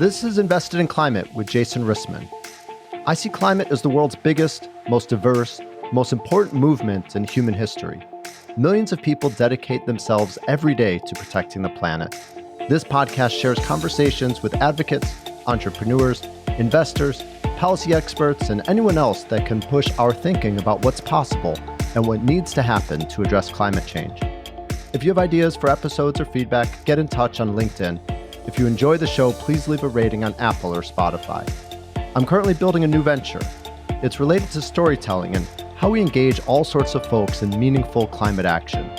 This is Invested in Climate with Jason Rissman. I see climate as the world's biggest, most diverse, most important movement in human history. Millions of people dedicate themselves every day to protecting the planet. This podcast shares conversations with advocates, entrepreneurs, investors, policy experts, and anyone else that can push our thinking about what's possible and what needs to happen to address climate change. If you have ideas for episodes or feedback, get in touch on LinkedIn. If you enjoy the show, please leave a rating on Apple or Spotify. I'm currently building a new venture. It's related to storytelling and how we engage all sorts of folks in meaningful climate action.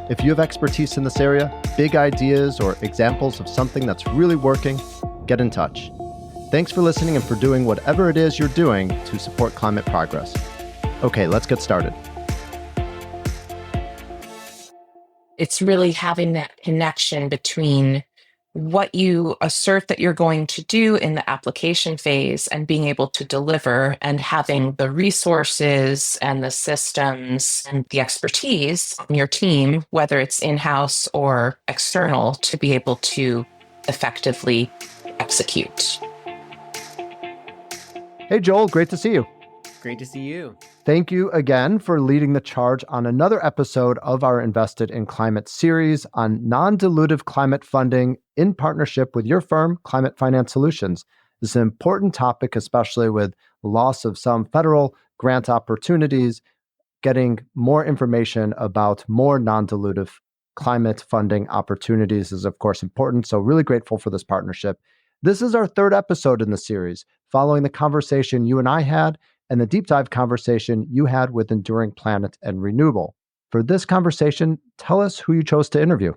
If you have expertise in this area, big ideas, or examples of something that's really working, get in touch. Thanks for listening and for doing whatever it is you're doing to support climate progress. Okay, let's get started. It's really having that connection between what you assert that you're going to do in the application phase and being able to deliver, and having the resources and the systems and the expertise in your team, whether it's in-house or external, to be able to effectively execute. Hey, Joel, great to see you. Great to see you. Thank you again for leading the charge on another episode of our Invested in Climate series on non-dilutive climate funding in partnership with your firm, Climate Finance Solutions. This is an important topic, especially with loss of some federal grant opportunities. Getting more information about more non-dilutive climate funding opportunities is, of course, important. So really grateful for this partnership. This is our third episode in the series, following the conversation you and I had and the deep dive conversation you had with Enduring Planet and Renewable. For this conversation, tell us who you chose to interview.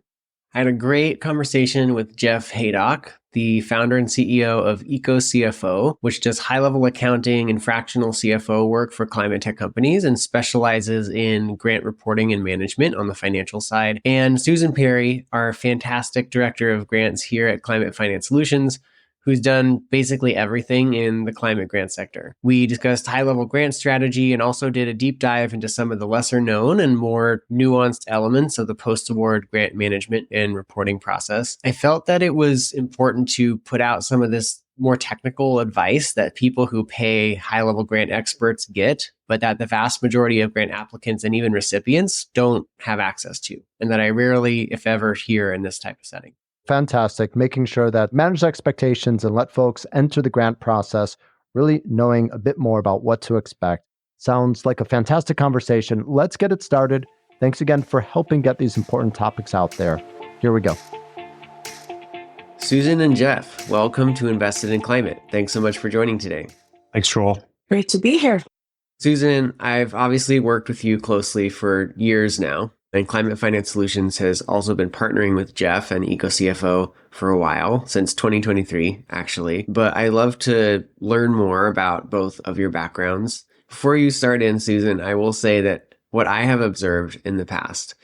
I had a great conversation with Jeff Haydock, the founder and CEO of EcoCFO, which does high-level accounting and fractional CFO work for climate tech companies and specializes in grant reporting and management on the financial side. And Susan Perry, our fantastic director of grants here at Climate Finance Solutions, who's done basically everything in the climate grant sector. We discussed high-level grant strategy and also did a deep dive into some of the lesser known and more nuanced elements of the post-award grant management and reporting process. I felt that it was important to put out some of this more technical advice that people who pay high-level grant experts get, but that the vast majority of grant applicants and even recipients don't have access to, and that I rarely, if ever, hear in this type of setting. Fantastic. Making sure that manage expectations and let folks enter the grant process, really knowing a bit more about what to expect. Sounds like a fantastic conversation. Let's get it started. Thanks again for helping get these important topics out there. Here we go. Susan and Jeff, welcome to Invested in Climate. Thanks so much for joining today. Thanks, Joel. Great to be here. Susan, I've obviously worked with you closely for years now. And Climate Finance Solutions has also been partnering with Jeff and EcoCFO for a while, since 2023, actually. But I love to learn more about both of your backgrounds. Before you start in, Susan, I will say that what I have observed in the past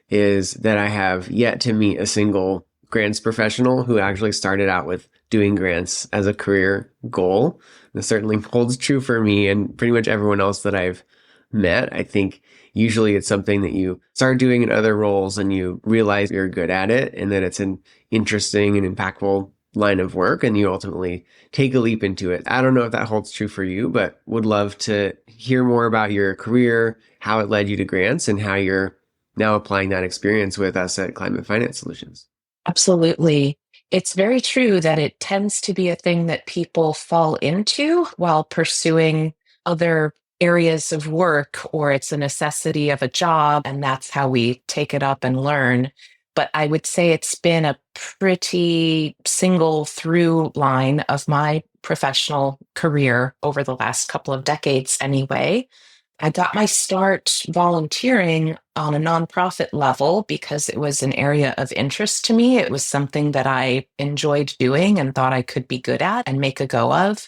is that I have yet to meet a single grants professional who actually started out with doing grants as a career goal. This certainly holds true for me and pretty much everyone else that I've met. I think usually it's something that you start doing in other roles and you realize you're good at it and that it's an interesting and impactful line of work and you ultimately take a leap into it. I don't know if that holds true for you, but would love to hear more about your career, how it led you to grants, and how you're now applying that experience with us at Climate Finance Solutions. Absolutely. It's very true that it tends to be a thing that people fall into while pursuing other areas of work, or it's a necessity of a job, and that's how we take it up and learn. But I would say it's been a pretty single through line of my professional career over the last couple of decades anyway. I got my start volunteering on a nonprofit level because it was an area of interest to me. It was something that I enjoyed doing and thought I could be good at and make a go of.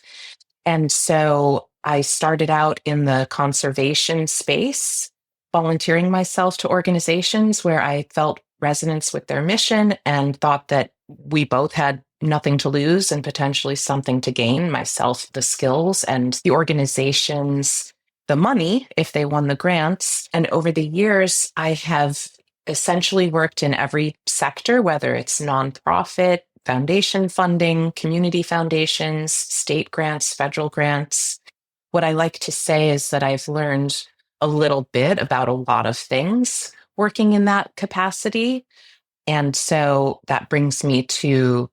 And so I started out in the conservation space, volunteering myself to organizations where I felt resonance with their mission and thought that we both had nothing to lose and potentially something to gain, myself, the skills, and the organizations, the money, if they won the grants. And over the years, I have essentially worked in every sector, whether it's nonprofit, foundation funding, community foundations, state grants, federal grants. What I like to say is that I've learned a little bit about a lot of things working in that capacity. And so that brings me to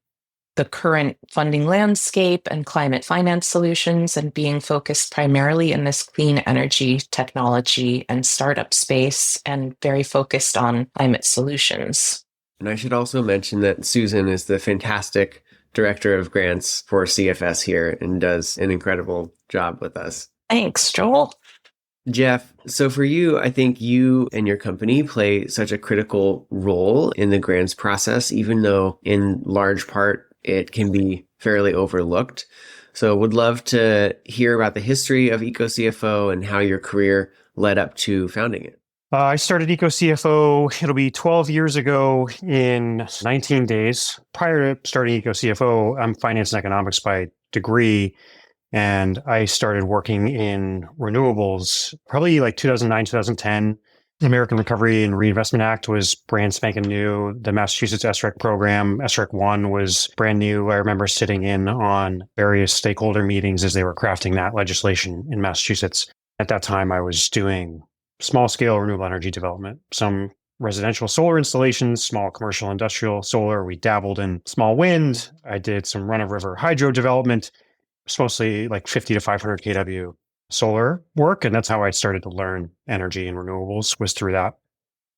the current funding landscape and climate finance solutions and being focused primarily in this clean energy technology and startup space and very focused on climate solutions. And I should also mention that Susan is the fantastic director of grants for CFS here and does an incredible job with us. Thanks, Joel. Jeff, so for you, I think you and your company play such a critical role in the grants process, even though in large part it can be fairly overlooked. So would love to hear about the history of EcoCFO and how your career led up to founding it. I started EcoCFO, it'll be 12 years ago in 19 days. Prior to starting EcoCFO, I'm finance and economics by degree. And I started working in renewables probably like 2009, 2010. The American Recovery and Reinvestment Act was brand spanking new. The Massachusetts SREC program, SREC 1, was brand new. I remember sitting in on various stakeholder meetings as they were crafting that legislation in Massachusetts. At that time, I was doing small scale renewable energy development, some residential solar installations, small commercial industrial solar. We dabbled in small wind. I did some run of river hydro development. It's mostly like 50 to 500 kW solar work. And that's how I started to learn energy and renewables, was through that.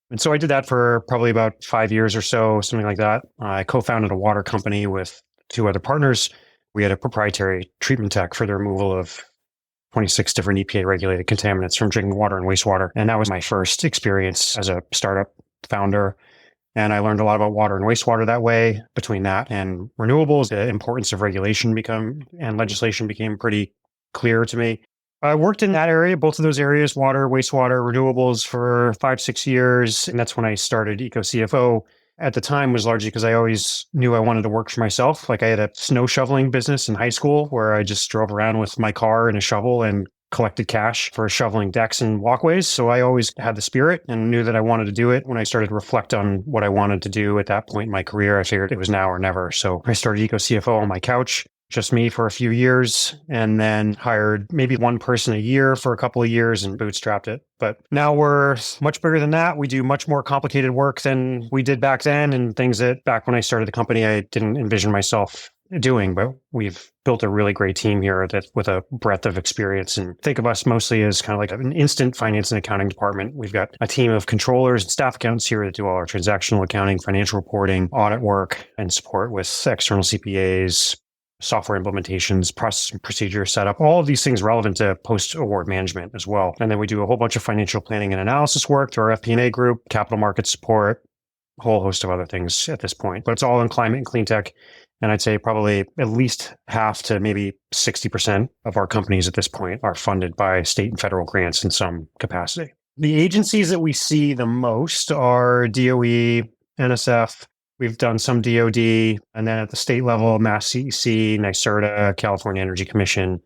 And so I did that for probably about 5 years or so, something like that. I co-founded a water company with 2 other partners. We had a proprietary treatment tech for the removal of 26 different EPA regulated contaminants from drinking water and wastewater. And that was my first experience as a startup founder. And I learned a lot about water and wastewater that way. Between that and renewables, the importance of regulation and legislation became pretty clear to me. I worked in that area, both of those areas, water, wastewater, renewables, for 5-6 years. And that's when I started EcoCFO. At the time was largely because I always knew I wanted to work for myself. Like I had a snow shoveling business in high school where I just drove around with my car and a shovel and collected cash for shoveling decks and walkways. So I always had the spirit and knew that I wanted to do it. When I started to reflect on what I wanted to do at that point in my career, I figured it was now or never. So I started EcoCFO on my couch, just me for a few years, and then hired maybe one person a year for a couple of years and bootstrapped it. But now we're much bigger than that. We do much more complicated work than we did back then, and things that back when I started the company, I didn't envision myself doing. But we've built a really great team here that with a breadth of experience, and think of us mostly as kind of like an instant finance and accounting department. We've got a team of controllers and staff accountants here that do all our transactional accounting, financial reporting, audit work, and support with external CPAs, software implementations, process and procedure setup, all of these things relevant to post-award management as well. And then we do a whole bunch of financial planning and analysis work through our FP&A group, capital market support, a whole host of other things at this point. But it's all in climate and clean tech. And I'd say probably at least half to maybe 60% of our companies at this point are funded by state and federal grants in some capacity. The agencies that we see the most are DOE, NSF. We've done some DOD, and then at the state level, Mass CEC, NYSERDA, California Energy Commission,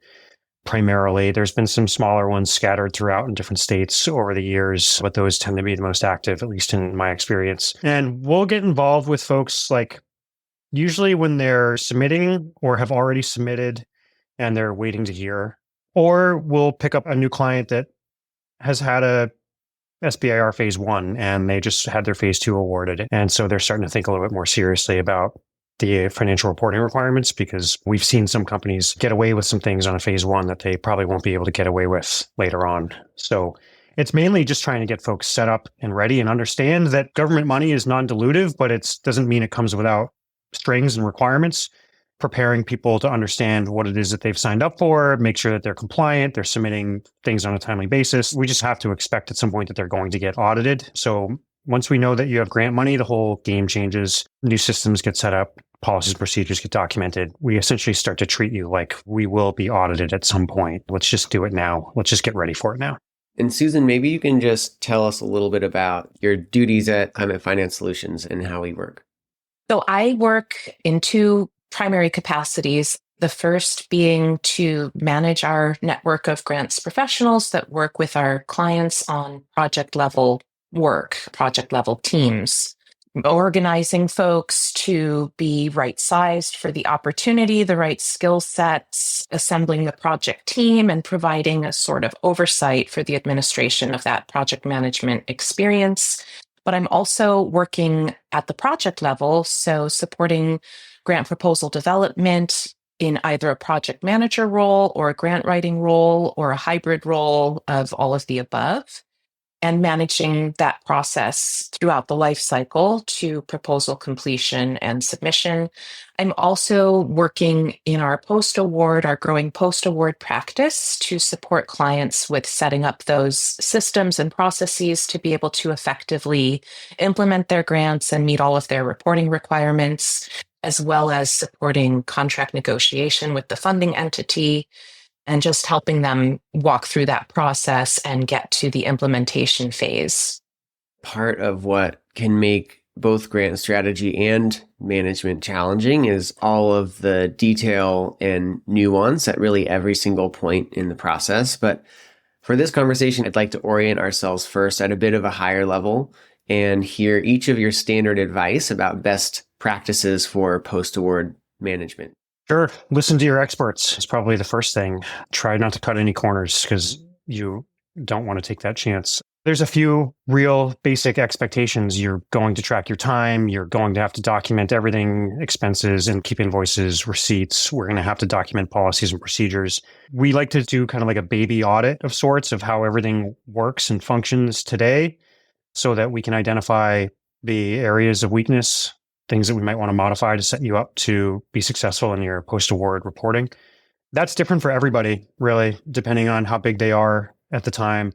primarily. There's been some smaller ones scattered throughout in different states over the years, but those tend to be the most active, at least in my experience. And we'll get involved with folks like usually when they're submitting or have already submitted and they're waiting to hear, or we'll pick up a new client that has had a SBIR phase 1 and they just had their phase 2 awarded. And so they're starting to think a little bit more seriously about the financial reporting requirements, because we've seen some companies get away with some things on a phase 1 that they probably won't be able to get away with later on. So it's mainly just trying to get folks set up and ready and understand that government money is non-dilutive, but it doesn't mean it comes without strings and requirements. Preparing people to understand what it is that they've signed up for, make sure that they're compliant, they're submitting things on a timely basis. We just have to expect at some point that they're going to get audited. So once we know that you have grant money, the whole game changes. New systems get set up, policies and procedures get documented. We essentially start to treat you like we will be audited at some point. Let's just do it now. Let's just get ready for it now. And Susan, maybe you can just tell us a little bit about your duties at Climate Finance Solutions and how we work. So I work in 2 primary capacities. The first being to manage our network of grants professionals that work with our clients on project level work, project level teams. organizing folks to be right-sized for the opportunity, the right skill sets, assembling the project team, and providing a sort of oversight for the administration of that project management experience. But I'm also working at the project level, so supporting grant proposal development in either a project manager role or a grant writing role or a hybrid role of all of the above, and managing that process throughout the life cycle to proposal completion and submission. I'm also working in our post-award, our growing post-award practice to support clients with setting up those systems and processes to be able to effectively implement their grants and meet all of their reporting requirements, as well as supporting contract negotiation with the funding entity and just helping them walk through that process and get to the implementation phase. Part of what can make both grant strategy and management challenging is all of the detail and nuance at really every single point in the process. But for this conversation, I'd like to orient ourselves first at a bit of a higher level and hear each of your standard advice about best practices for post-award management. Sure. Listen to your experts. It's probably the first thing. Try not to cut any corners because you don't want to take that chance. There's a few real basic expectations. You're going to track your time. You're going to have to document everything, expenses and keep invoices, receipts. We're going to have to document policies and procedures. We like to do kind of like a baby audit of sorts of how everything works and functions today so that we can identify the areas of weakness, things that we might want to modify to set you up to be successful in your post-award reporting. That's different for everybody, really, depending on how big they are at the time.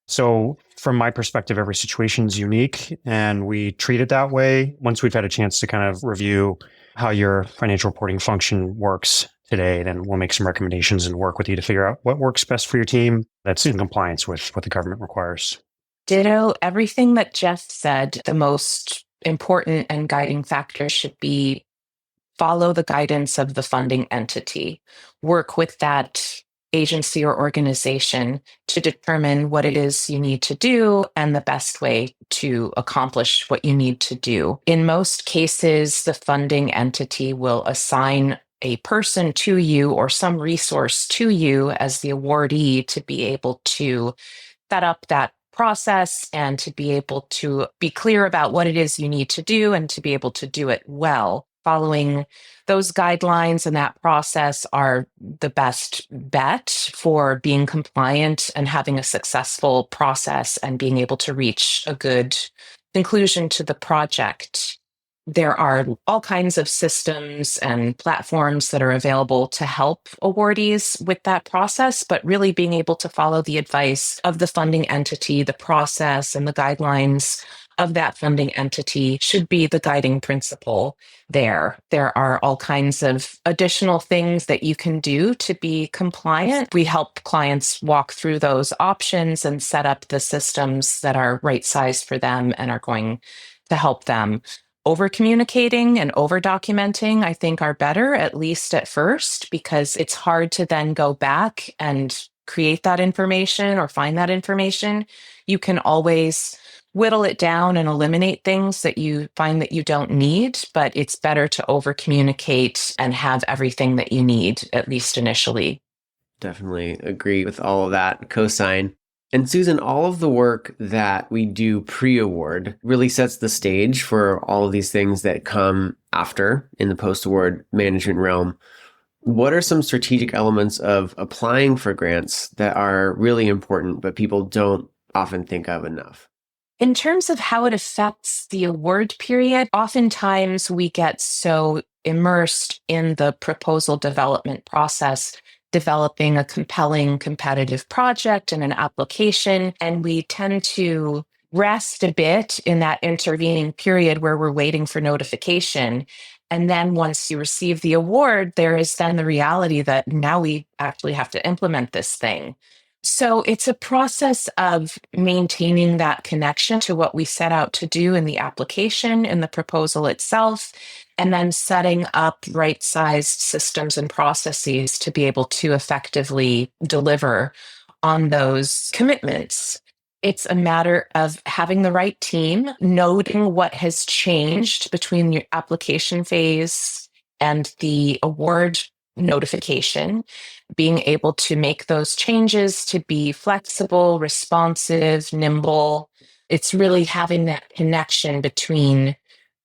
So from my perspective, every situation is unique, and we treat it that way. Once we've had a chance to kind of review how your financial reporting function works today, then we'll make some recommendations and work with you to figure out what works best for your team that's in compliance with what the government requires. Ditto everything that Jeff said. The most important and guiding factor should be follow the guidance of the funding entity. Work with that agency or organization to determine what it is you need to do and the best way to accomplish what you need to do. In most cases, the funding entity will assign a person to you or some resource to you as the awardee to be able to set up that process and to be able to be clear about what it is you need to do and to be able to do it well. Following those guidelines and that process are the best bet for being compliant and having a successful process and being able to reach a good conclusion to the project. There are all kinds of systems and platforms that are available to help awardees with that process, but really being able to follow the advice of the funding entity, the process, and the guidelines of that funding entity should be the guiding principle there. There are all kinds of additional things that you can do to be compliant. We help clients walk through those options and set up the systems that are right-sized for them and are going to help them. Over communicating and over documenting, I think, are better, at least at first, because it's hard to then go back and create that information or find that information. You can always whittle it down and eliminate things that you find that you don't need, but it's better to over communicate and have everything that you need, at least initially. Definitely agree with all of that. Cosign. And Susan, all of the work that we do pre-award really sets the stage for all of these things that come after in the post-award management realm. What are some strategic elements of applying for grants that are really important, but people don't often think of enough? In terms of how it affects the award period, oftentimes we get so immersed in the proposal development process, developing a compelling competitive project and an application, and we tend to rest a bit in that intervening period where we're waiting for notification. And then once you receive the award, there is then the reality that now we actually have to implement this thing. So it's a process of maintaining that connection to what we set out to do in the application, in the proposal itself, and then setting up right-sized systems and processes to be able to effectively deliver on those commitments. It's a matter of having the right team, noting what has changed between your application phase and the award notification, being able to make those changes to be flexible, responsive, nimble. It's really having that connection between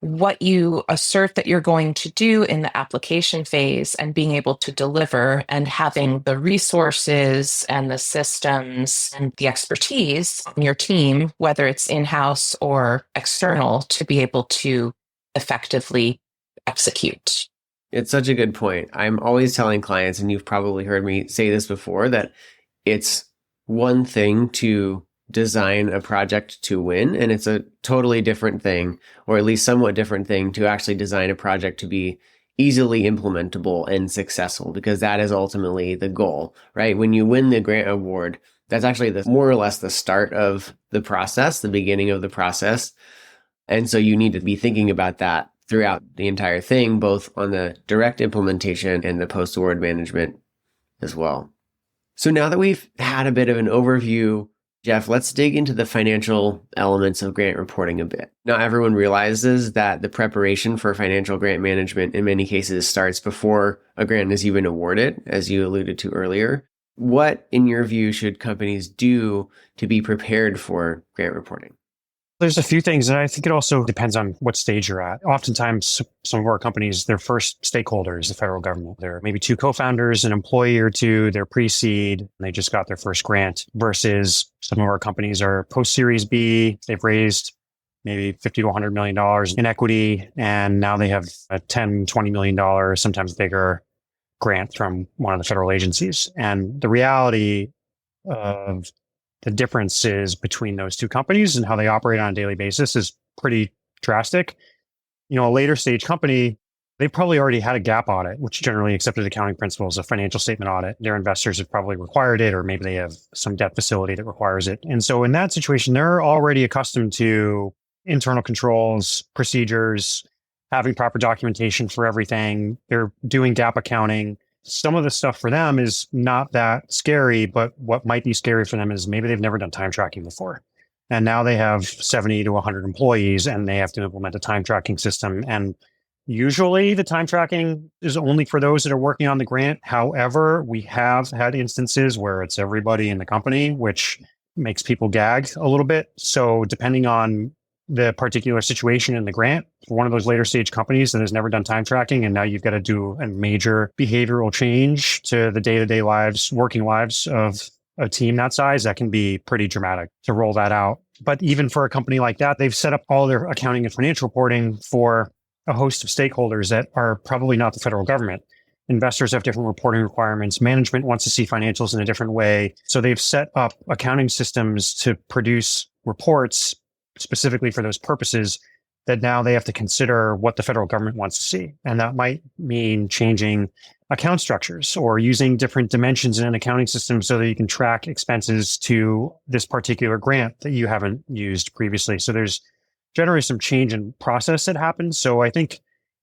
what you assert that you're going to do in the application phase and being able to deliver, and having the resources and the systems and the expertise on your team, whether it's in-house or external, to be able to effectively execute. It's such a good point. I'm always telling clients, and you've probably heard me say this before, that it's one thing to design a project to win, and it's a totally different thing, or at least somewhat different thing, to actually design a project to be easily implementable and successful, because that is ultimately the goal, right? When you win the grant award, that's actually more or less the start of the process, the beginning of the process. And so you need to be thinking about that throughout the entire thing, both on the direct implementation and the post-award management as well. So now that we've had a bit of an overview, Jeff, let's dig into the financial elements of grant reporting a bit. Now, everyone realizes that the preparation for financial grant management in many cases starts before a grant is even awarded, as you alluded to earlier. What, in your view, should companies do to be prepared for grant reporting? There's a few things, and I think it also depends on what stage you're at. Oftentimes, some of our companies, their first stakeholder is the federal government. They're maybe two co-founders, an employee or two, they're pre-seed, and they just got their first grant, versus some of our companies are post-Series B. They've raised maybe $50 to $100 million in equity, and now they have a $10, $20 million, sometimes bigger grant from one of the federal agencies. And the reality of the differences between those two companies and how they operate on a daily basis is pretty drastic. You know, a later stage company, they probably already had a GAAP audit, which generally accepted accounting principles, a financial statement audit. Their investors have probably required it, or maybe they have some debt facility that requires it. And so in that situation, they're already accustomed to internal controls, procedures, having proper documentation for everything. They're doing GAAP accounting. Some of the stuff for them is not that scary, but what might be scary for them is maybe they've never done time tracking before. And now they have 70 to 100 employees and they have to implement a time tracking system. And usually the time tracking is only for those that are working on the grant. However, we have had instances where it's everybody in the company, which makes people gag a little bit. So depending on the particular situation in the grant, for one of those later stage companies that has never done time tracking, and now you've got to do a major behavioral change to the day-to-day lives, working lives of a team that size, that can be pretty dramatic to roll that out. But even for a company like that, they've set up all their accounting and financial reporting for a host of stakeholders that are probably not the federal government. Investors have different reporting requirements. Management wants to see financials in a different way. So they've set up accounting systems to produce reports specifically for those purposes, that now they have to consider what the federal government wants to see. And that might mean changing account structures or using different dimensions in an accounting system so that you can track expenses to this particular grant that you haven't used previously. So there's generally some change in process that happens. So I think,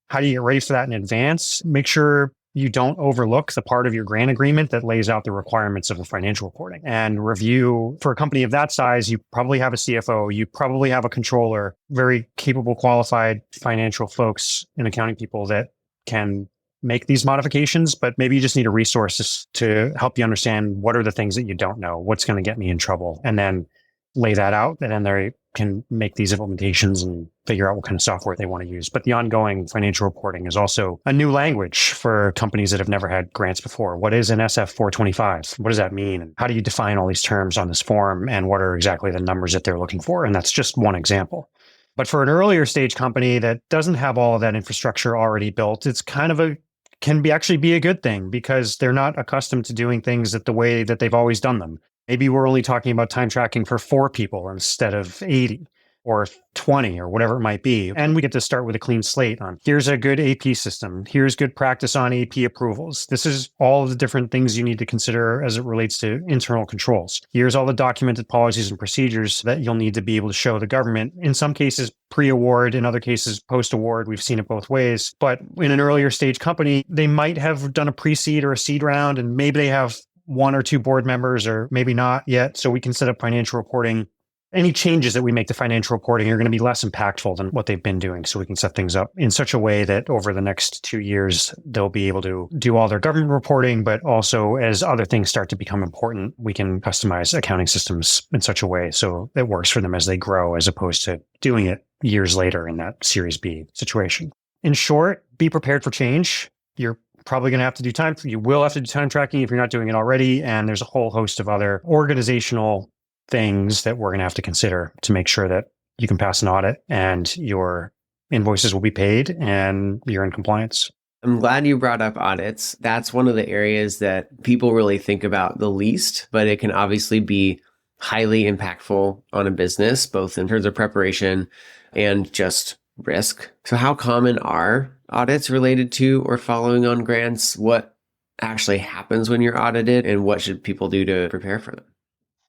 how do you get ready for that in advance? Make sure you don't overlook the part of your grant agreement that lays out the requirements of the financial reporting, and review. For a company of that size, you probably have a CFO, you probably have a controller, very capable, qualified financial folks and accounting people that can make these modifications, but maybe you just need a resource to help you understand what are the things that you don't know, what's going to get me in trouble, and then lay that out. And then they can make these implementations and figure out what kind of software they want to use. But the ongoing financial reporting is also a new language for companies that have never had grants before. What is an SF 425? What does that mean? And how do you define all these terms on this form? And what are exactly the numbers that they're looking for? And that's just one example. But for an earlier stage company that doesn't have all of that infrastructure already built, it's kind of can actually be a good thing, because they're not accustomed to doing things the way that they've always done them. Maybe we're only talking about time tracking for 4 people instead of 80 or 20 or whatever it might be. And we get to start with a clean slate on, here's a good AP system. Here's good practice on AP approvals. This is all of the different things you need to consider as it relates to internal controls. Here's all the documented policies and procedures that you'll need to be able to show the government. In some cases, pre-award, in other cases, post-award. We've seen it both ways. But in an earlier stage company, they might have done a pre-seed or a seed round, and maybe they have 1 or 2 board members, or maybe not yet. So we can set up financial reporting any changes that we make to financial reporting are going to be less impactful than what they've been doing. So we can set things up in such a way that over the next 2 years, they'll be able to do all their government reporting, but also as other things start to become important, we can customize accounting systems in such a way so it works for them as they grow, as opposed to doing it years later in that Series B situation. In short, be prepared for change. You're probably going to have to do you will have to do time tracking if you're not doing it already. And there's a whole host of other organizational things that we're going to have to consider to make sure that you can pass an audit and your invoices will be paid and you're in compliance. I'm glad you brought up audits. That's one of the areas that people really think about the least, but it can obviously be highly impactful on a business, both in terms of preparation and just risk. So how common are audits related to or following on grants? What actually happens when you're audited, and what should people do to prepare for them?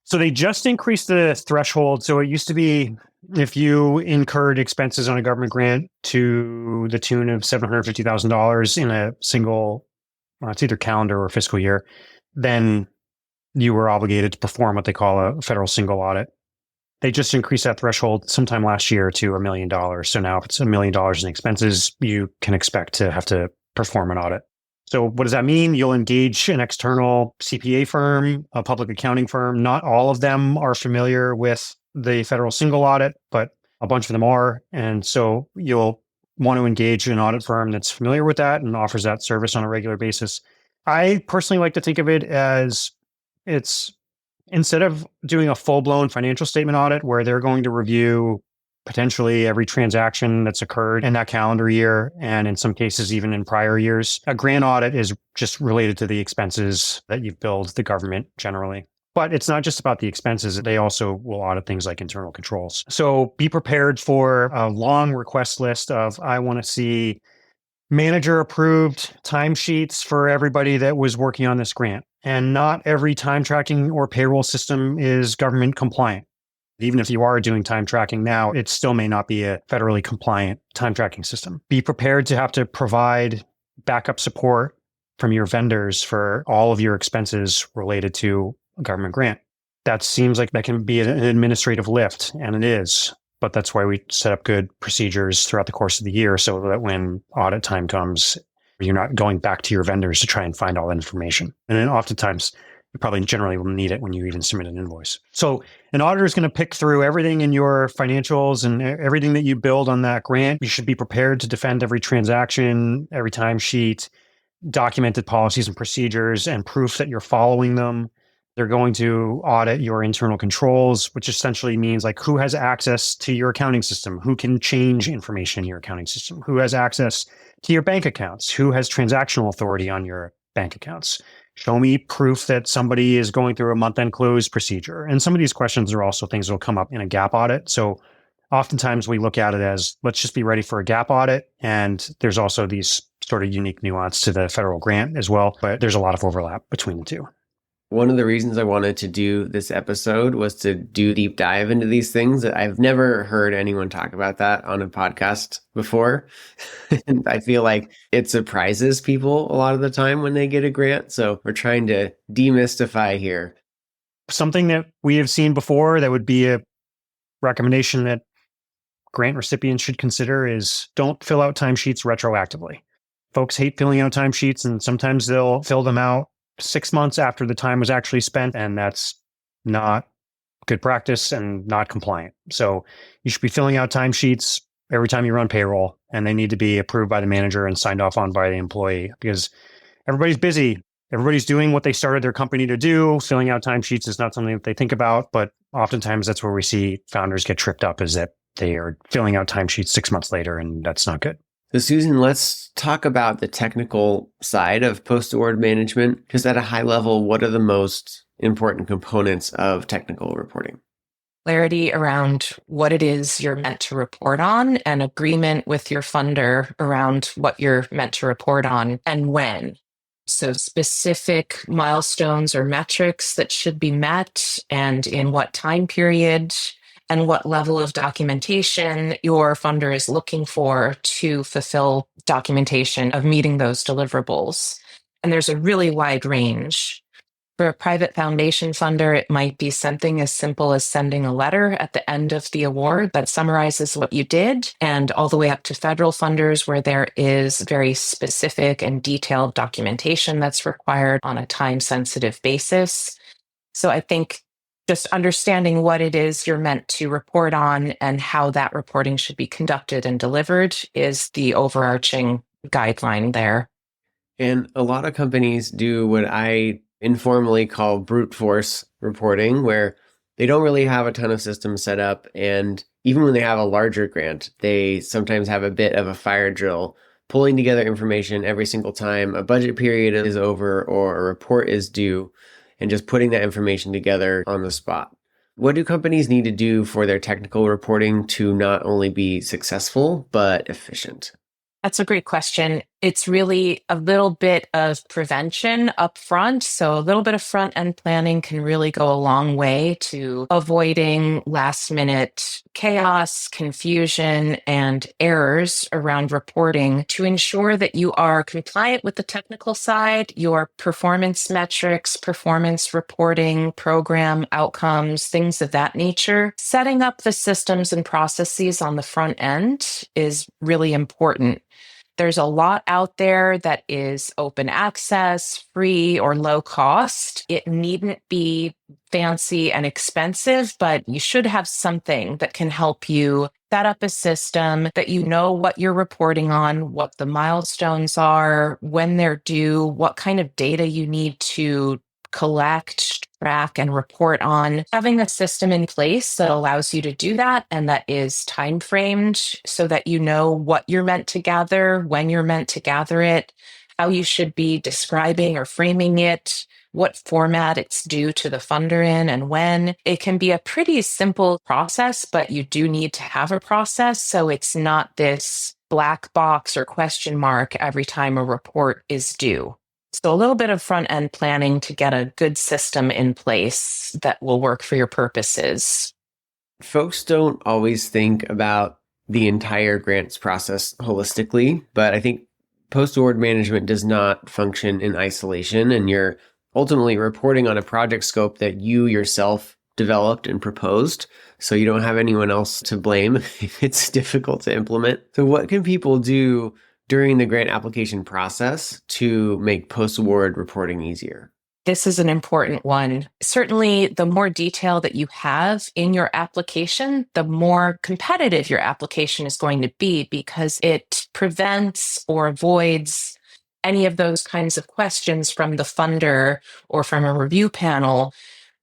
So they just increased the threshold. So it used to be if you incurred expenses on a government grant to the tune of $750,000 in a single, it's either calendar or fiscal year, then you were obligated to perform what they call a federal single audit. They just increased that threshold sometime last year to $1 million. So now if it's $1 million in expenses, you can expect to have to perform an audit. So what does that mean? You'll engage an external CPA firm, a public accounting firm. Not all of them are familiar with the federal single audit, but a bunch of them are. And so you'll want to engage an audit firm that's familiar with that and offers that service on a regular basis. I personally like to think of it as it's instead of doing a full-blown financial statement audit where they're going to review potentially every transaction that's occurred in that calendar year, and in some cases, even in prior years. A grant audit is just related to the expenses that you've billed the government generally. But it's not just about the expenses. They also will audit things like internal controls. So be prepared for a long request list of, I want to see manager approved timesheets for everybody that was working on this grant. And not every time tracking or payroll system is government compliant. Even if you are doing time tracking now, it still may not be a federally compliant time tracking system. Be prepared to have to provide backup support from your vendors for all of your expenses related to a government grant. That seems like that can be an administrative lift, and it is. But that's why we set up good procedures throughout the course of the year so that when audit time comes, you're not going back to your vendors to try and find all that information. And then oftentimes, you probably generally will need it when you even submit an invoice. So an auditor is going to pick through everything in your financials and everything that you build on that grant. You should be prepared to defend every transaction, every timesheet, documented policies and procedures, and proof that you're following them. They're going to audit your internal controls, which essentially means like who has access to your accounting system, who can change information in your accounting system, who has access to your bank accounts, who has transactional authority on your bank accounts. Show me proof that somebody is going through a month-end close procedure. And some of these questions are also things that will come up in a gap audit. So oftentimes we look at it as, let's just be ready for a gap audit. And there's also these sort of unique nuance to the federal grant as well. But there's a lot of overlap between the two. One of the reasons I wanted to do this episode was to do a deep dive into these things. I've never heard anyone talk about that on a podcast before. And I feel like it surprises people a lot of the time when they get a grant. So we're trying to demystify here. Something that we have seen before that would be a recommendation that grant recipients should consider is don't fill out timesheets retroactively. Folks hate filling out timesheets, and sometimes they'll fill them out 6 months after the time was actually spent, and that's not good practice and not compliant. So you should be filling out timesheets every time you run payroll, and they need to be approved by the manager and signed off on by the employee because everybody's busy. Everybody's doing what they started their company to do. Filling out timesheets is not something that they think about, but oftentimes that's where we see founders get tripped up, is that they are filling out timesheets 6 months later, and that's not good. So Susan, let's talk about the technical side of post-award management. Just at a high level, what are the most important components of technical reporting? Clarity around what it is you're meant to report on, and agreement with your funder around what you're meant to report on and when. So specific milestones or metrics that should be met and in what time period, and what level of documentation your funder is looking for to fulfill documentation of meeting those deliverables. And there's a really wide range. For a private foundation funder, it might be something as simple as sending a letter at the end of the award that summarizes what you did, and all the way up to federal funders where there is very specific and detailed documentation that's required on a time-sensitive basis. So I think just understanding what it is you're meant to report on and how that reporting should be conducted and delivered is the overarching guideline there. And a lot of companies do what I informally call brute force reporting, where they don't really have a ton of systems set up. And even when they have a larger grant, they sometimes have a bit of a fire drill, pulling together information every single time a budget period is over or a report is due, and just putting that information together on the spot. What do companies need to do for their technical reporting to not only be successful, but efficient? That's a great question. It's really a little bit of prevention up front. So a little bit of front end planning can really go a long way to avoiding last minute chaos, confusion, and errors around reporting to ensure that you are compliant with the technical side, your performance metrics, performance reporting, program outcomes, things of that nature. Setting up the systems and processes on the front end is really important. There's a lot out there that is open access, free, or low cost. It needn't be fancy and expensive, but you should have something that can help you set up a system that you know what you're reporting on, what the milestones are, when they're due, what kind of data you need to collect, track, and report on. Having a system in place that allows you to do that and that is time framed so that you know what you're meant to gather, when you're meant to gather it, how you should be describing or framing it, what format it's due to the funder in, and when. It can be a pretty simple process, but you do need to have a process so it's not this black box or question mark every time a report is due. So a little bit of front end planning to get a good system in place that will work for your purposes. Folks don't always think about the entire grants process holistically, but I think post-award management does not function in isolation, and you're ultimately reporting on a project scope that you yourself developed and proposed, so you don't have anyone else to blame if it's difficult to implement. So what can people do during the grant application process to make post-award reporting easier? This is an important one. Certainly, the more detail that you have in your application, the more competitive your application is going to be because it prevents or avoids any of those kinds of questions from the funder or from a review panel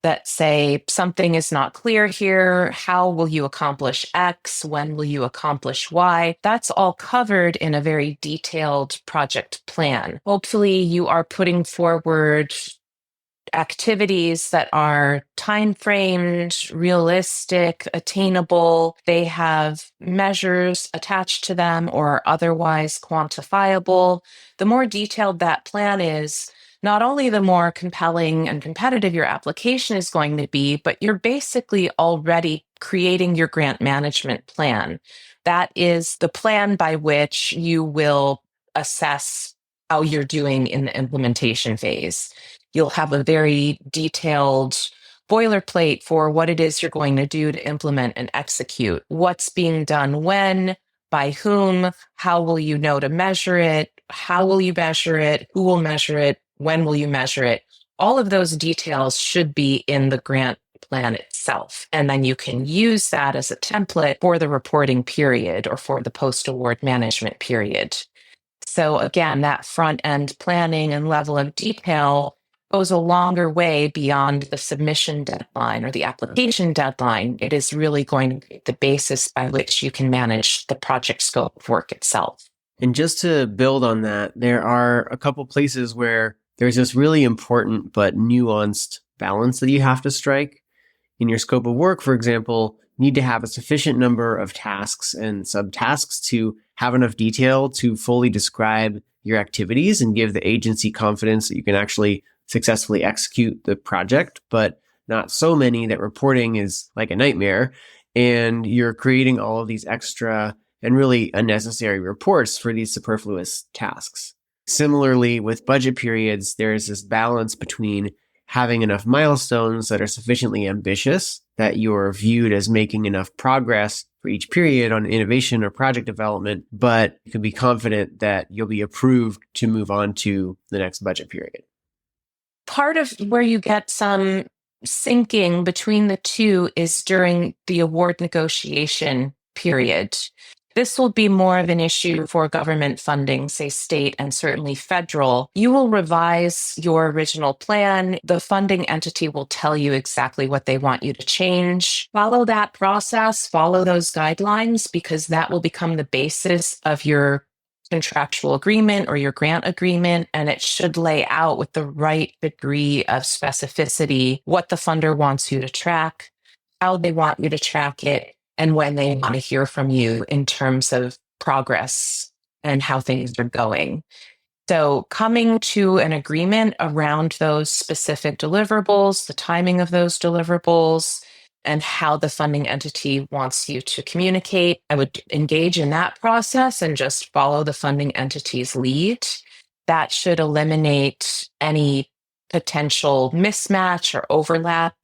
that say something is not clear here. How will you accomplish X? When will you accomplish Y? That's all covered in a very detailed project plan. Hopefully, you are putting forward activities that are time framed, realistic, attainable. They have measures attached to them or are otherwise quantifiable. The more detailed that plan is, not only the more compelling and competitive your application is going to be, but you're basically already creating your grant management plan. That is the plan by which you will assess how you're doing in the implementation phase. You'll have a very detailed boilerplate for what it is you're going to do to implement and execute. What's being done when, by whom, how will you know to measure it, how will you measure it, who will measure it, when will you measure it? All of those details should be in the grant plan itself. And then you can use that as a template for the reporting period or for the post-award management period. So again, that front end planning and level of detail goes a longer way beyond the submission deadline or the application deadline. It is really going to be the basis by which you can manage the project scope of work itself. And just to build on that, there are a couple places where there's this really important but nuanced balance that you have to strike. In your scope of work, for example, you need to have a sufficient number of tasks and subtasks to have enough detail to fully describe your activities and give the agency confidence that you can actually successfully execute the project, but not so many that reporting is like a nightmare. And you're creating all of these extra and really unnecessary reports for these superfluous tasks. Similarly, with budget periods, there's this balance between having enough milestones that are sufficiently ambitious that you're viewed as making enough progress for each period on innovation or project development, but you can be confident that you'll be approved to move on to the next budget period. Part of where you get some syncing between the two is during the award negotiation period. This will be more of an issue for government funding, say state and certainly federal. You will revise your original plan. The funding entity will tell you exactly what they want you to change. Follow that process, follow those guidelines, because that will become the basis of your contractual agreement or your grant agreement, and it should lay out with the right degree of specificity what the funder wants you to track, how they want you to track it, and when they want to hear from you in terms of progress and how things are going. So coming to an agreement around those specific deliverables, the timing of those deliverables, and how the funding entity wants you to communicate, I would engage in that process and just follow the funding entity's lead. That should eliminate any potential mismatch or overlap.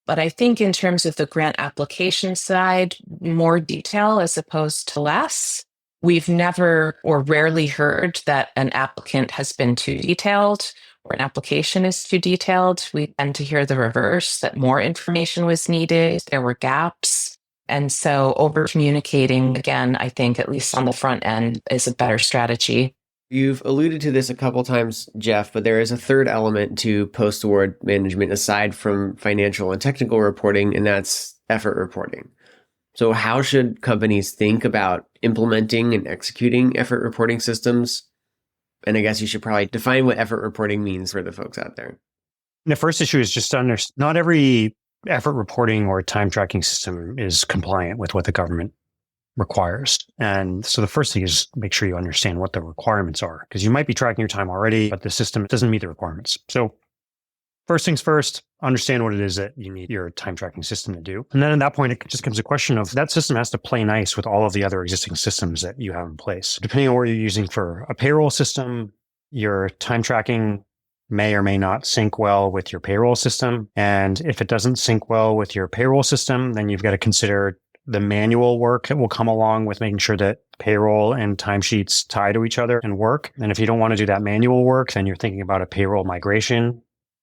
But I think in terms of the grant application side, more detail as opposed to less. We've never or rarely heard that an applicant has been too detailed or an application is too detailed. We tend to hear the reverse, that more information was needed, there were gaps. And so over communicating, again, I think at least on the front end is a better strategy. You've alluded to this a couple times, Jeff, but there is a third element to post-award management aside from financial and technical reporting, and that's effort reporting. So how should companies think about implementing and executing effort reporting systems? And I guess you should probably define what effort reporting means for the folks out there. The first issue is just to understand, not every effort reporting or time tracking system is compliant with what the government requires. And so the first thing is make sure you understand what the requirements are, because you might be tracking your time already, but the system doesn't meet the requirements. So first things first, understand what it is that you need your time tracking system to do. And then at that point, it just comes a question of that system has to play nice with all of the other existing systems that you have in place. Depending on what you're using for a payroll system, your time tracking may or may not sync well with your payroll system. And if it doesn't sync well with your payroll system, then you've got to consider the manual work that will come along with making sure that payroll and timesheets tie to each other and work. And if you don't want to do that manual work, then you're thinking about a payroll migration.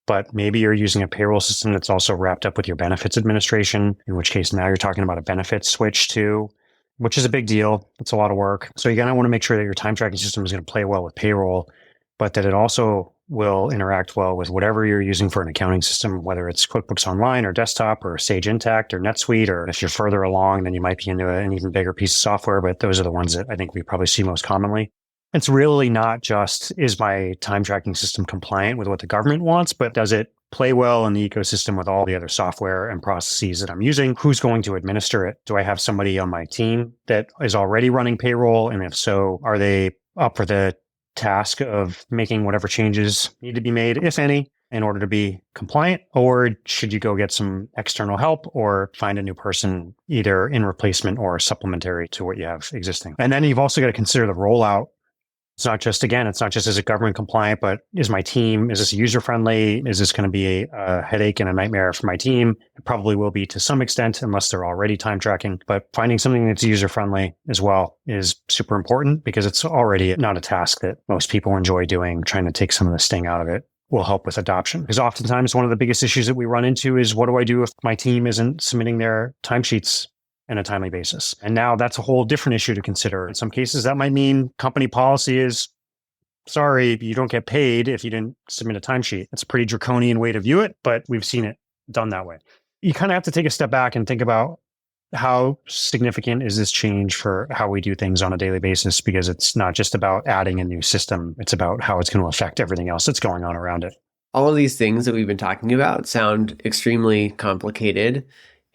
But maybe you're using a payroll system that's also wrapped up with your benefits administration, in which case now you're talking about a benefits switch too, which is a big deal. It's a lot of work. So you're going to want to make sure that your time tracking system is going to play well with payroll, but that it also will interact well with whatever you're using for an accounting system, whether it's QuickBooks Online or desktop or Sage Intacct or NetSuite, or if you're further along, then you might be into an even bigger piece of software, but those are the ones that I think we probably see most commonly. It's really not just, is my time tracking system compliant with what the government wants, but does it play well in the ecosystem with all the other software and processes that I'm using? Who's going to administer it? Do I have somebody on my team that is already running payroll? And if so, are they up for the task of making whatever changes need to be made, if any, in order to be compliant? Or should you go get some external help or find a new person either in replacement or supplementary to what you have existing? And then you've also got to consider the rollout. It's not just, is it government compliant, but is my team, is this user friendly? Is this going to be a headache and a nightmare for my team? It probably will be to some extent, unless they're already time tracking. But finding something that's user friendly as well is super important, because it's already not a task that most people enjoy doing. Trying to take some of the sting out of it will help with adoption. Because oftentimes one of the biggest issues that we run into is, what do I do if my team isn't submitting their timesheets on a timely basis? And now that's a whole different issue to consider. In some cases, that might mean company policy is, sorry, you don't get paid if you didn't submit a timesheet. It's a pretty draconian way to view it, but we've seen it done that way. You kind of have to take a step back and think about how significant is this change for how we do things on a daily basis, because it's not just about adding a new system. It's about how it's going to affect everything else that's going on around it. All of these things that we've been talking about sound extremely complicated,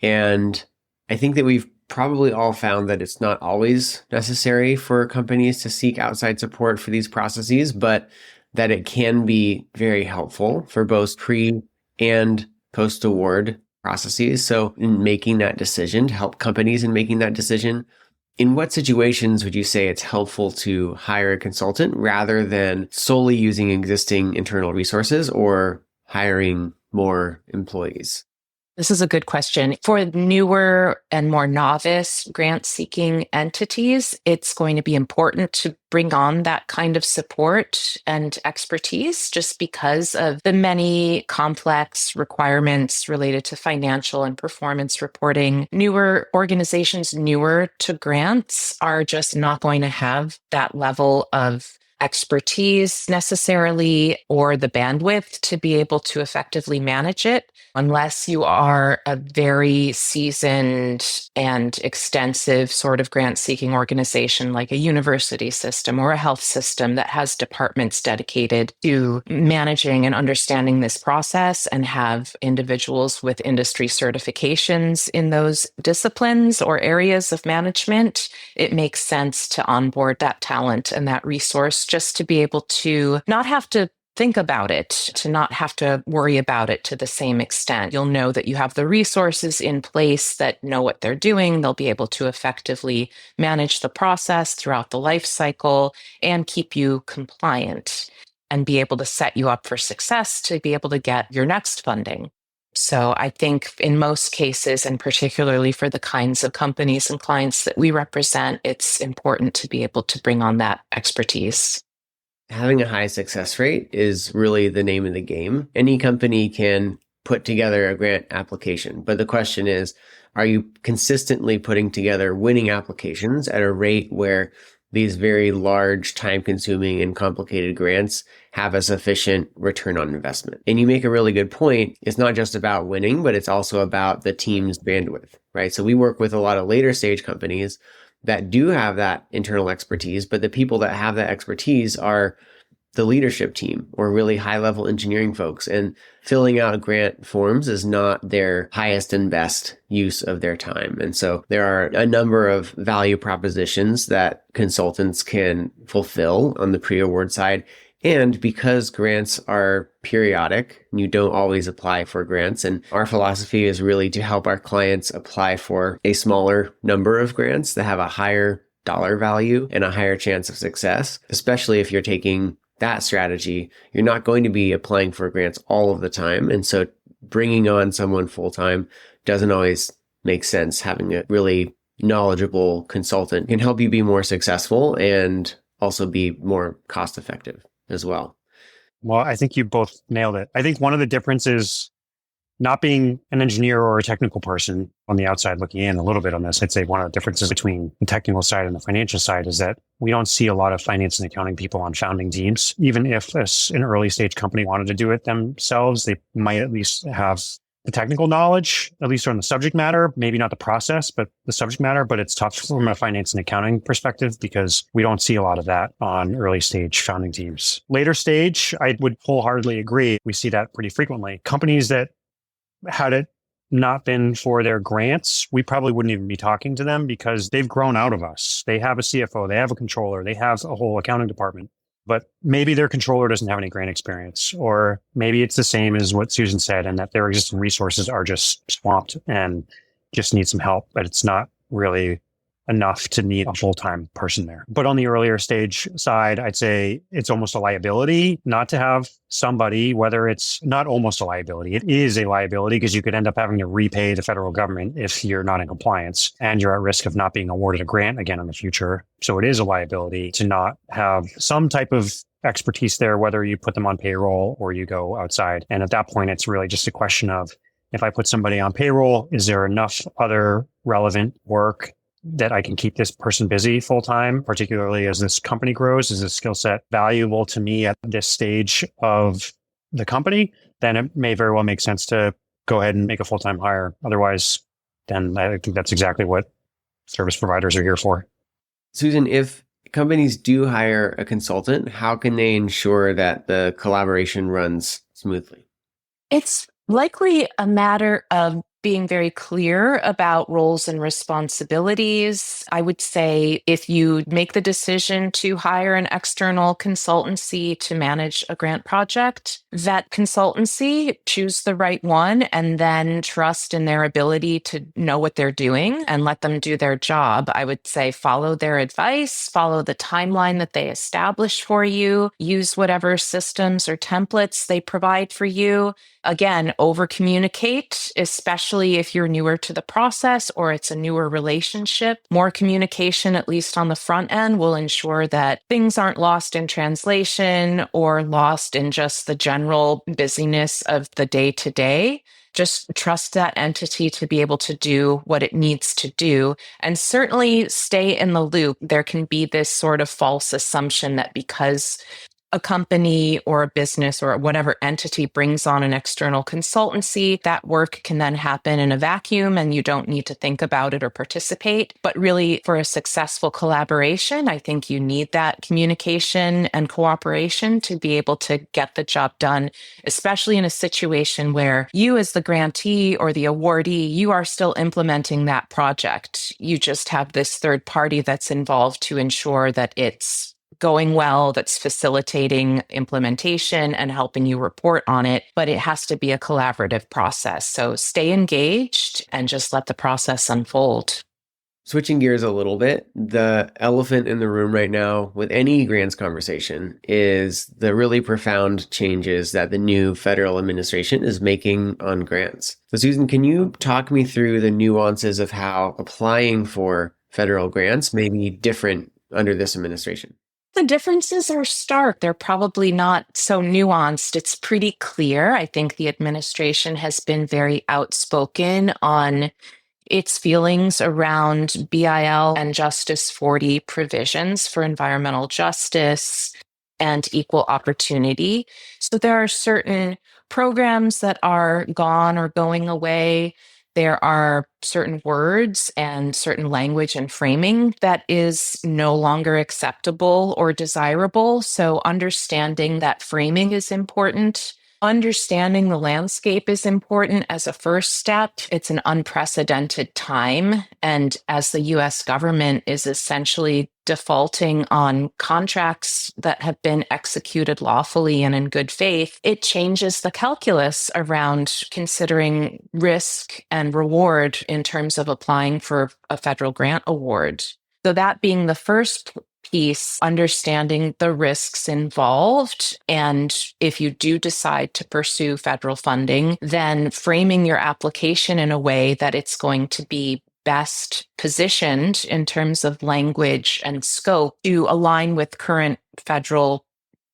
and I think that we've probably all found that it's not always necessary for companies to seek outside support for these processes, but that it can be very helpful for both pre and post-award processes. So in making that decision, to help companies in making that decision, in what situations would you say it's helpful to hire a consultant rather than solely using existing internal resources or hiring more employees? This is a good question. For newer and more novice grant-seeking entities, it's going to be important to bring on that kind of support and expertise just because of the many complex requirements related to financial and performance reporting. Newer organizations, newer to grants, are just not going to have that level of expertise necessarily or the bandwidth to be able to effectively manage it unless you are a very seasoned and extensive sort of grant seeking organization like a university system or a health system that has departments dedicated to managing and understanding this process and have individuals with industry certifications in those disciplines or areas of management. It makes sense to onboard that talent and that resource just to be able to not have to think about it, to not have to worry about it to the same extent. You'll know that you have the resources in place that know what they're doing. They'll be able to effectively manage the process throughout the life cycle and keep you compliant and be able to set you up for success to be able to get your next funding. So I think in most cases, and particularly for the kinds of companies and clients that we represent, it's important to be able to bring on that expertise. Having a high success rate is really the name of the game. Any company can put together a grant application, but the question is, are you consistently putting together winning applications at a rate where these very large, time-consuming, and complicated grants have a sufficient return on investment? And you make a really good point. It's not just about winning, but it's also about the team's bandwidth, right? So we work with a lot of later stage companies that do have that internal expertise, but the people that have that expertise are the leadership team or really high-level engineering folks. And filling out grant forms is not their highest and best use of their time. And so there are a number of value propositions that consultants can fulfill on the pre-award side. And because grants are periodic, you don't always apply for grants. And our philosophy is really to help our clients apply for a smaller number of grants that have a higher dollar value and a higher chance of success, especially if you're taking that strategy. You're not going to be applying for grants all of the time. And so bringing on someone full-time doesn't always make sense. Having a really knowledgeable consultant can help you be more successful and also be more cost-effective as well. Well, I think you both nailed it. I think one of the differences, not being an engineer or a technical person on the outside looking in a little bit on this, I'd say one of the differences between the technical side and the financial side is that we don't see a lot of finance and accounting people on founding teams. Even if an early stage company wanted to do it themselves, they might at least have the technical knowledge, at least on the subject matter, maybe not the process, but the subject matter. But it's tough from a finance and accounting perspective because we don't see a lot of that on early stage founding teams. Later stage, I would wholeheartedly agree. We see that pretty frequently. Companies that had it not been for their grants, we probably wouldn't even be talking to them because they've grown out of us. They have a CFO, they have a controller, they have a whole accounting department. But maybe their controller doesn't have any grant experience, or maybe it's the same as what Susan said, and that their existing resources are just swamped and just need some help, but it's not really enough to need a full-time person there. But on the earlier stage side, I'd say it's almost a liability not to have somebody, whether it's not almost a liability, it is a liability because you could end up having to repay the federal government if you're not in compliance and you're at risk of not being awarded a grant again in the future. So it is a liability to not have some type of expertise there, whether you put them on payroll or you go outside. And at that point, it's really just a question of, if I put somebody on payroll, is there enough other relevant work that I can keep this person busy full time, particularly as this company grows? Is this skill set valuable to me at this stage of the company? Then it may very well make sense to go ahead and make a full-time hire. Otherwise, then I think that's exactly what service providers are here for. Susan, if companies do hire a consultant, how can they ensure that the collaboration runs smoothly? It's likely a matter of being very clear about roles and responsibilities. I would say if you make the decision to hire an external consultancy to manage a grant project, vet consultancy, choose the right one, and then trust in their ability to know what they're doing and let them do their job. I would say follow their advice, follow the timeline that they establish for you, use whatever systems or templates they provide for you. Again, over communicate, especially if you're newer to the process or it's a newer relationship. More communication, at least on the front end, will ensure that things aren't lost in translation or lost in just the general busyness of the day to day. Just trust that entity to be able to do what it needs to do. And certainly stay in the loop. There can be this sort of false assumption that because a company or a business or whatever entity brings on an external consultancy, that work can then happen in a vacuum and you don't need to think about it or participate. But really, for a successful collaboration, I think you need that communication and cooperation to be able to get the job done, especially in a situation where you as the grantee or the awardee, you are still implementing that project. You just have this third party that's involved to ensure that it's going well, that's facilitating implementation and helping you report on it, but it has to be a collaborative process. So stay engaged and just let the process unfold. Switching gears a little bit, the elephant in the room right now with any grants conversation is the really profound changes that the new federal administration is making on grants. So Susan, can you talk me through the nuances of how applying for federal grants may be different under this administration? The differences are stark. They're probably not so nuanced. It's pretty clear. I think the administration has been very outspoken on its feelings around BIL and Justice 40 provisions for environmental justice and equal opportunity. So there are certain programs that are gone or going away. There are certain words and certain language and framing that is no longer acceptable or desirable. So understanding that framing is important. Understanding the landscape is important as a first step. It's an unprecedented time. And as the US government is essentially defaulting on contracts that have been executed lawfully and in good faith, it changes the calculus around considering risk and reward in terms of applying for a federal grant award. So that being the first piece, understanding the risks involved. And if you do decide to pursue federal funding, then framing your application in a way that it's going to be best positioned in terms of language and scope to align with current federal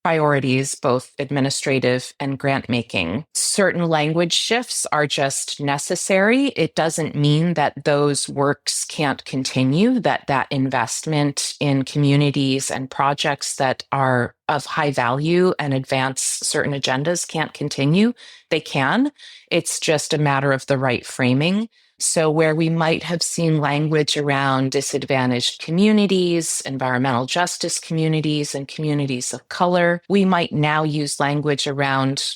priorities, both administrative and grant making. Certain language shifts are just necessary. It doesn't mean that those works can't continue, that investment in communities and projects that are of high value and advance certain agendas can't continue. They can. It's just a matter of the right framing. So where we might have seen language around disadvantaged communities, environmental justice communities, and communities of color, we might now use language around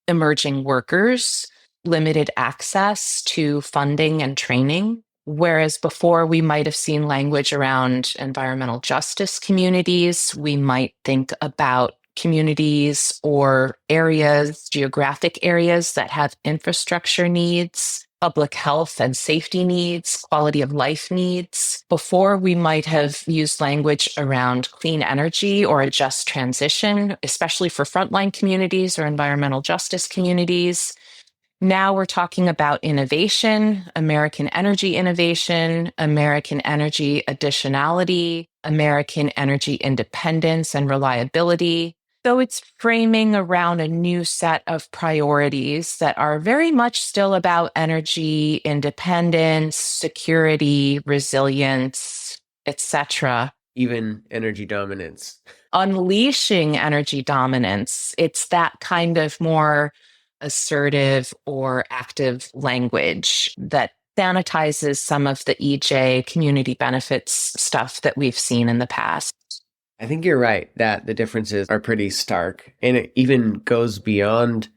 emerging workers, limited access to funding and training. Whereas before we might have seen language around environmental justice communities, we might think about communities or areas, geographic areas that have infrastructure needs, public health and safety needs, quality of life needs. Before, we might have used language around clean energy or a just transition, especially for frontline communities or environmental justice communities. Now we're talking about innovation, American energy innovation, American energy additionality, American energy independence and reliability. So it's framing around a new set of priorities that are very much still about energy independence, security, resilience, etc. Even energy dominance. Unleashing energy dominance. It's that kind of more assertive or active language that sanitizes some of the EJ community benefits stuff that we've seen in the past. I think you're right that the differences are pretty stark, and it even goes beyond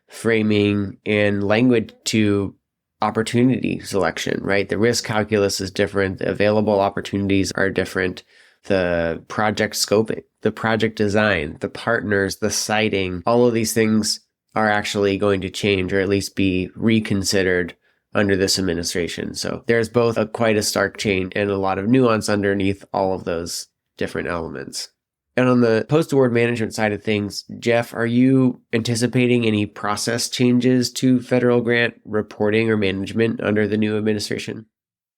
framing and language to opportunity selection, right? The risk calculus is different. The available opportunities are different. The project scoping, the project design, the partners, the siting, all of these things are actually going to change or at least be reconsidered under this administration. So there's both quite a stark change and a lot of nuance underneath all of those different elements. And on the post-award management side of things, Jeff, are you anticipating any process changes to federal grant reporting or management under the new administration?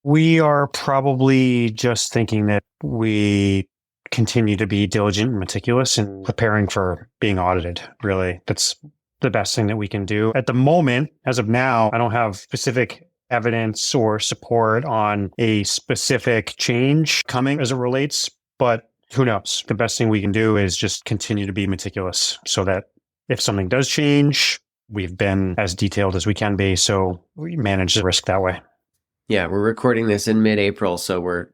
We are probably just thinking that we continue to be diligent and meticulous in preparing for being audited, really. That's the best thing that we can do. At the moment, as of now, I don't have specific evidence or support on a specific change coming as it relates, but who knows? The best thing we can do is just continue to be meticulous so that if something does change, we've been as detailed as we can be, so we manage the risk that way. Yeah, we're recording this in mid-April, so we're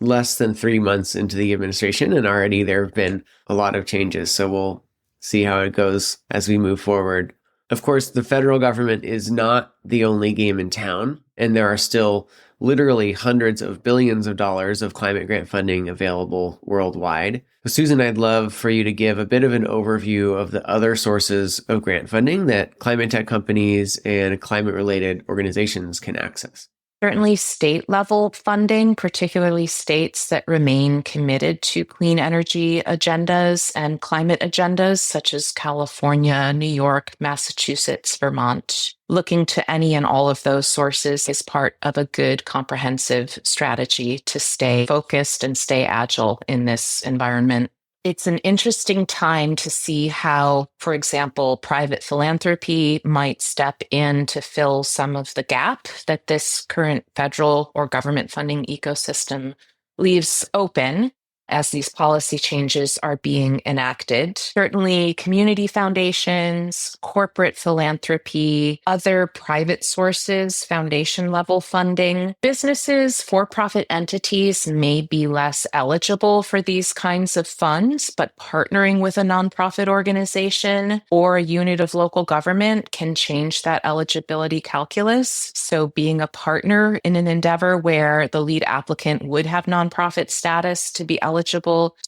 less than 3 months into the administration, and already there have been a lot of changes. So we'll see how it goes as we move forward. Of course, the federal government is not the only game in town, and there are still literally hundreds of billions of dollars of climate grant funding available worldwide. Susan, I'd love for you to give a bit of an overview of the other sources of grant funding that climate tech companies and climate-related organizations can access. Certainly state level funding, particularly states that remain committed to clean energy agendas and climate agendas, such as California, New York, Massachusetts, Vermont. Looking to any and all of those sources is part of a good comprehensive strategy to stay focused and stay agile in this environment. It's an interesting time to see how, for example, private philanthropy might step in to fill some of the gap that this current federal or government funding ecosystem leaves open as these policy changes are being enacted. Certainly, community foundations, corporate philanthropy, other private sources, foundation level funding, businesses, for-profit entities may be less eligible for these kinds of funds, but partnering with a nonprofit organization or a unit of local government can change that eligibility calculus. So being a partner in an endeavor where the lead applicant would have nonprofit status to be eligible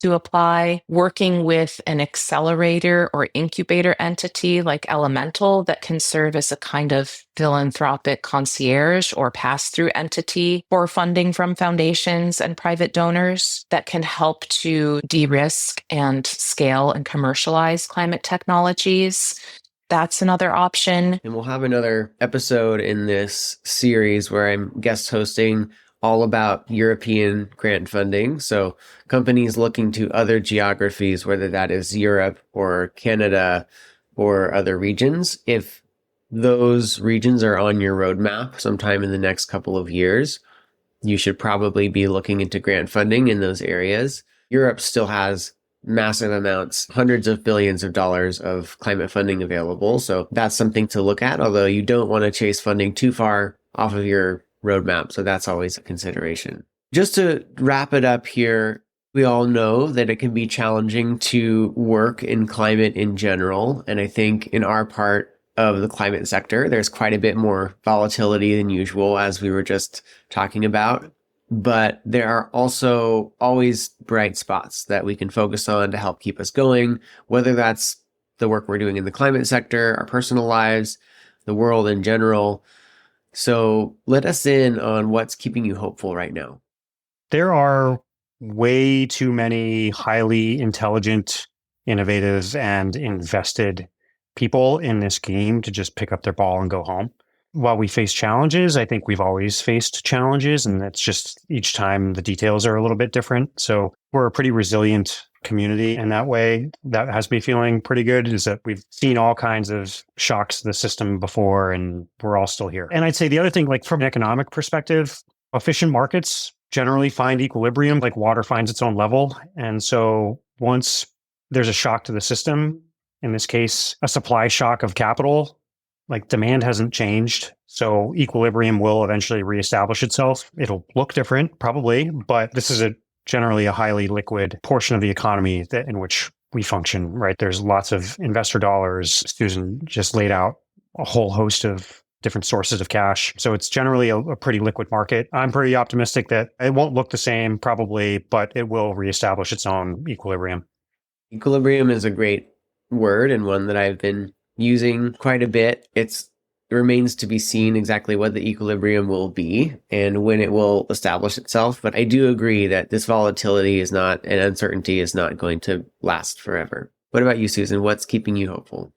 to apply, working with an accelerator or incubator entity like Elemental that can serve as a kind of philanthropic concierge or pass-through entity for funding from foundations and private donors that can help to de-risk and scale and commercialize climate technologies. That's another option. And we'll have another episode in this series where I'm guest hosting all about European grant funding. So companies looking to other geographies, whether that is Europe or Canada or other regions, if those regions are on your roadmap sometime in the next couple of years, you should probably be looking into grant funding in those areas. Europe still has massive amounts, hundreds of billions of dollars of climate funding available. So that's something to look at, although you don't want to chase funding too far off of your roadmap. So that's always a consideration. Just to wrap it up here, we all know that it can be challenging to work in climate in general. And I think in our part of the climate sector, there's quite a bit more volatility than usual, as we were just talking about. But there are also always bright spots that we can focus on to help keep us going, whether that's the work we're doing in the climate sector, our personal lives, the world in general. So let us in on what's keeping you hopeful right now. There are way too many highly intelligent, innovative, and invested people in this game to just pick up their ball and go home. While we face challenges, I think we've always faced challenges, and that's just each time the details are a little bit different. So we're a pretty resilient community in that way. That has me feeling pretty good, is that we've seen all kinds of shocks to the system before, and we're all still here. And I'd say the other thing, like from an economic perspective, efficient markets generally find equilibrium, like water finds its own level. And so once there's a shock to the system, in this case, a supply shock of capital, like demand hasn't changed. So equilibrium will eventually reestablish itself. It'll look different, probably, but this is generally a highly liquid portion of the economy in which we function, right? There's lots of investor dollars. Susan just laid out a whole host of different sources of cash. So it's generally a pretty liquid market. I'm pretty optimistic that it won't look the same probably, but it will reestablish its own equilibrium. Equilibrium is a great word and one that I've been using quite a bit. It remains to be seen exactly what the equilibrium will be and when it will establish itself. But I do agree that this volatility is not, and uncertainty is not going to last forever. What about you, Susan? What's keeping you hopeful?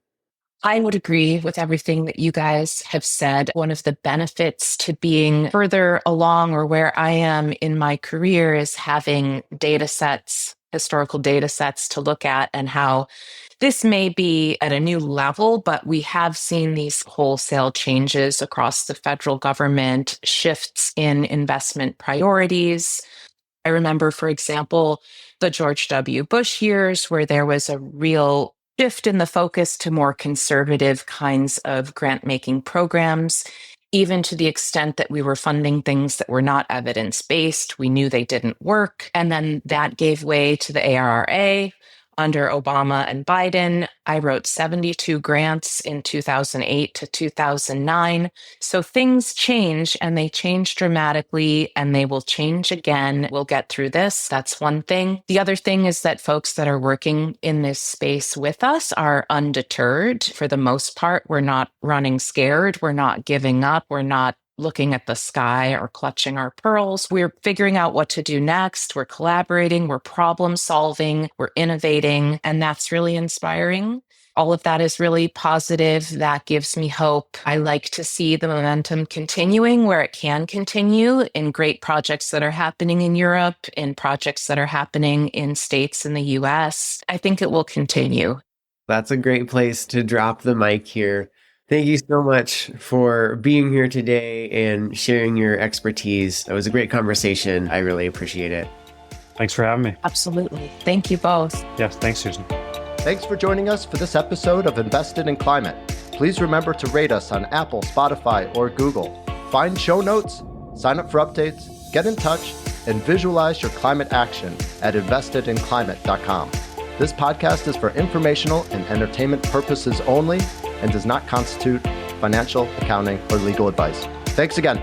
I would agree with everything that you guys have said. One of the benefits to being further along or where I am in my career is having data sets, historical data sets to look at, and how this may be at a new level, but we have seen these wholesale changes across the federal government, shifts in investment priorities. I remember, for example, the George W. Bush years, where there was a real shift in the focus to more conservative kinds of grant-making programs, even to the extent that we were funding things that were not evidence-based. We knew they didn't work. And then that gave way to the ARRA. Under Obama and Biden, I wrote 72 grants in 2008 to 2009. So things change, and they change dramatically, and they will change again. We'll get through this. That's one thing. The other thing is that folks that are working in this space with us are undeterred. For the most part, we're not running scared. We're not giving up. We're not looking at the sky or clutching our pearls. We're figuring out what to do next. We're collaborating, we're problem solving, we're innovating, and that's really inspiring. All of that is really positive. That gives me hope. I like to see the momentum continuing where it can continue in great projects that are happening in Europe, in projects that are happening in states in the US. I think it will continue. That's a great place to drop the mic here. Thank you so much for being here today and sharing your expertise. It was a great conversation. I really appreciate it. Thanks for having me. Absolutely. Thank you both. Yes, thanks, Susan. Thanks for joining us for this episode of Invested in Climate. Please remember to rate us on Apple, Spotify, or Google. Find show notes, sign up for updates, get in touch, and visualize your climate action at investedinclimate.com. This podcast is for informational and entertainment purposes only and does not constitute financial, accounting, or legal advice. Thanks again.